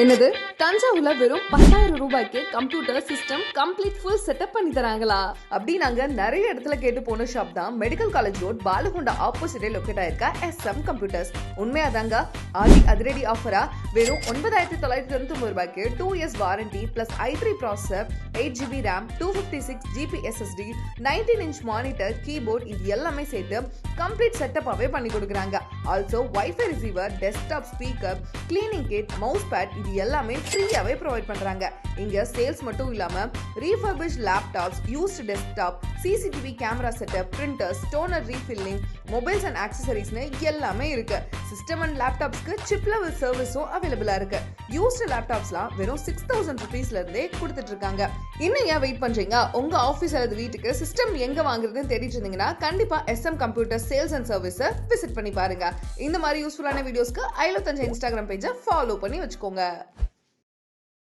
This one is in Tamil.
என்னது தஞ்சாவூர்ல வெறும் 10,000 ரூபாய்க்கு computer system complete full setup பண்ணி தராங்களா அப்படி நாங்க நிறைய இடத்துல கேட்டு போன ஷாப் தான் மெடிக்கல் காலேஜ் ரோட் பாலுகொண்டா ஆப்போசிட்டே லொக்கேட் ஆயிருக்க SM கம்ப்யூட்டர்ஸ். உண்மையா தாங்க அதிரடி ஆஃபரா வெறும் 9,999 ரூபாய்க்கு 2 years warranty plus i3 processor 8GB RAM 256GB SSD 19-inch monitor keyboard இது எல்லாமே சேர்த்து கம்ப்ளீட் செட்டப்பாவே பண்ணி கொடுக்குறாங்க. Also wifi receiver desktop speaker cleaning kit mouse pad இது எல்லாமே ஃப்ரீயாவே ப்ரொவைட் பண்றாங்க. இங்க சேல்ஸ் மட்டும் இல்லாம refurbished laptops used desktop CCTV camera setup printers toner refilling mobiles and ஆக்சசரிஸ்னு எல்லாமே இருக்கு. சிஸ்டம் அண்ட் லேப்டாப்ஸ்க்கு சிப் லெவல் சர்வீஸும் அவைலபிளா இருக்கு. யூஸ்ட் லேப்டாப்ஸ்லாம் வெறும் 6,000 rupeesல இருந்தே கொடுத்துட்டு இருக்காங்க. இன்னும் ஏன் வெயிட் பண்றீங்க? உங்க ஆபீஸ் அல்லது வீட்டுக்கு சிஸ்டம் எங்க வாங்குறதுன்னு தேடிட்டு இருந்தீங்கன்னா கண்டிப்பா SM computer sales and service visit பண்ணி பாருங்க. இந்த மாதிரி யூஸ்ஃபுல்லான வீடியோஸ்க்கு I Love Thanjai இன்ஸ்டாகிராம் பேஜை ஃபாலோ பண்ணி வச்சுக்கோங்க.